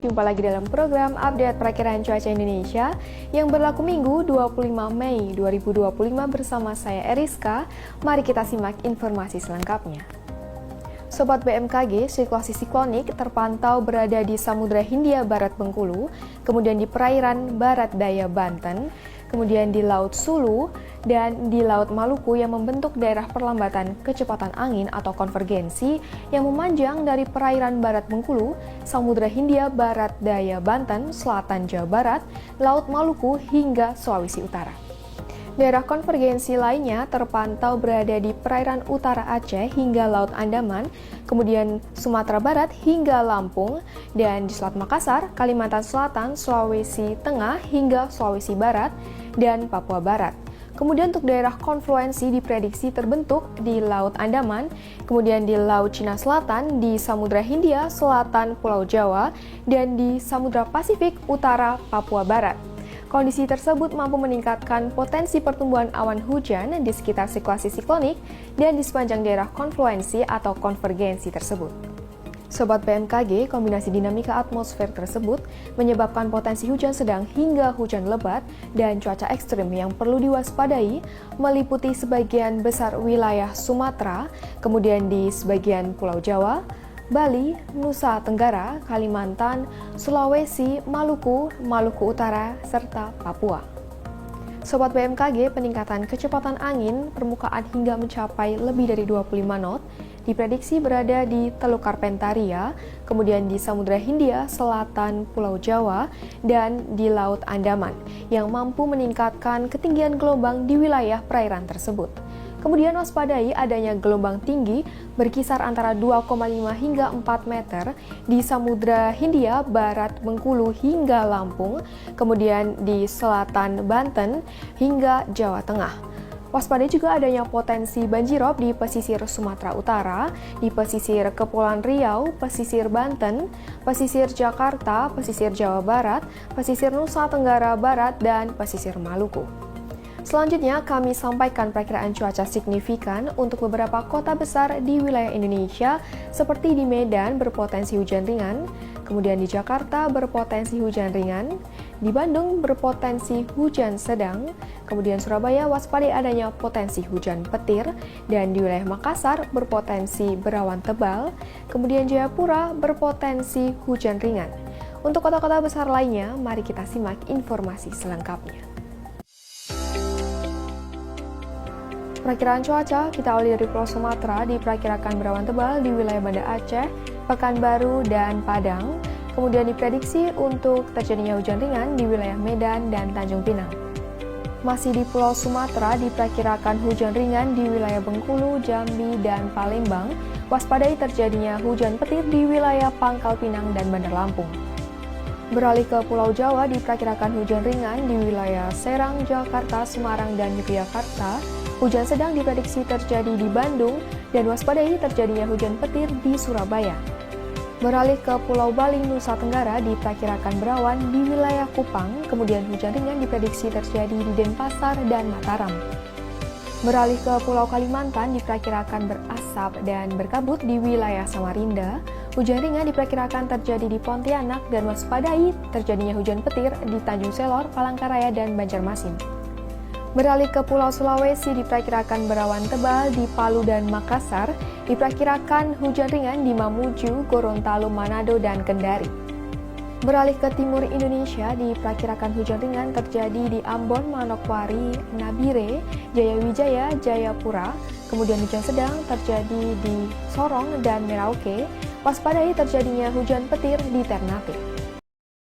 Jumpa lagi dalam program Update Perakiraan Cuaca Indonesia yang berlaku Minggu 25 Mei 2025 bersama saya Eriska. Mari kita simak informasi selengkapnya. Sobat BMKG, siklus siklonik terpantau berada di Samudra Hindia Barat Bengkulu, kemudian di perairan Barat Daya Banten, kemudian di Laut Sulu, dan di Laut Maluku yang membentuk daerah perlambatan kecepatan angin atau konvergensi yang memanjang dari perairan Barat Bengkulu, Samudra Hindia Barat Daya Banten, Selatan Jawa Barat, Laut Maluku hingga Sulawesi Utara. Daerah konvergensi lainnya terpantau berada di perairan utara Aceh hingga Laut Andaman, kemudian Sumatera Barat hingga Lampung, dan di Selat Makassar, Kalimantan Selatan, Sulawesi Tengah hingga Sulawesi Barat, dan Papua Barat. Kemudian untuk daerah konfluensi diprediksi terbentuk di Laut Andaman, kemudian di Laut Cina Selatan, di Samudra Hindia Selatan Pulau Jawa, dan di Samudra Pasifik Utara Papua Barat. Kondisi tersebut mampu meningkatkan potensi pertumbuhan awan hujan di sekitar siklus siklonik dan di sepanjang daerah konfluensi atau konvergensi tersebut. Sobat BMKG, kombinasi dinamika atmosfer tersebut menyebabkan potensi hujan sedang hingga hujan lebat dan cuaca ekstrim yang perlu diwaspadai meliputi sebagian besar wilayah Sumatera, kemudian di sebagian Pulau Jawa, Bali, Nusa Tenggara, Kalimantan, Sulawesi, Maluku, Maluku Utara, serta Papua. Sobat BMKG, peningkatan kecepatan angin permukaan hingga mencapai lebih dari 25 knot diprediksi berada di Teluk Karpentaria, kemudian di Samudra Hindia Selatan Pulau Jawa, dan di Laut Andaman, yang mampu meningkatkan ketinggian gelombang di wilayah perairan tersebut. Kemudian waspadai adanya gelombang tinggi berkisar antara 2,5 hingga 4 meter di Samudra Hindia Barat Bengkulu hingga Lampung, kemudian di selatan Banten hingga Jawa Tengah. Waspadai juga adanya potensi banjirop di pesisir Sumatera Utara, di pesisir Kepulauan Riau, pesisir Banten, pesisir Jakarta, pesisir Jawa Barat, pesisir Nusa Tenggara Barat, dan pesisir Maluku. Selanjutnya, kami sampaikan perakiraan cuaca signifikan untuk beberapa kota besar di wilayah Indonesia, seperti di Medan berpotensi hujan ringan, kemudian di Jakarta berpotensi hujan ringan, di Bandung berpotensi hujan sedang, kemudian Surabaya waspadai adanya potensi hujan petir, dan di wilayah Makassar berpotensi berawan tebal, kemudian Jayapura berpotensi hujan ringan. Untuk kota-kota besar lainnya, mari kita simak informasi selengkapnya. Perakiraan cuaca kita awali dari Pulau Sumatera diperkirakan berawan tebal di wilayah Banda Aceh, Pekanbaru, dan Padang. Kemudian diprediksi untuk terjadinya hujan ringan di wilayah Medan dan Tanjung Pinang. Masih di Pulau Sumatera diperkirakan hujan ringan di wilayah Bengkulu, Jambi, dan Palembang. Waspadai terjadinya hujan petir di wilayah Pangkal Pinang dan Bandar Lampung. Beralih ke Pulau Jawa diperkirakan hujan ringan di wilayah Serang, Jakarta, Semarang, dan Yogyakarta. Hujan sedang diprediksi terjadi di Bandung dan waspadai terjadinya hujan petir di Surabaya. Beralih ke Pulau Bali, Nusa Tenggara diperkirakan berawan di wilayah Kupang, kemudian hujan ringan diprediksi terjadi di Denpasar dan Mataram. Beralih ke Pulau Kalimantan diperkirakan berasap dan berkabut di wilayah Samarinda. Hujan ringan diperkirakan terjadi di Pontianak dan waspadai terjadinya hujan petir di Tanjung Selor, Palangkaraya, dan Banjarmasin. Beralih ke Pulau Sulawesi diperkirakan berawan tebal di Palu dan Makassar, diperkirakan hujan ringan di Mamuju, Gorontalo, Manado, dan Kendari. Beralih ke timur Indonesia diperkirakan hujan ringan terjadi di Ambon, Manokwari, Nabire, Jayawijaya, Jayapura, kemudian hujan sedang terjadi di Sorong dan Merauke, waspadai terjadinya hujan petir di Ternate.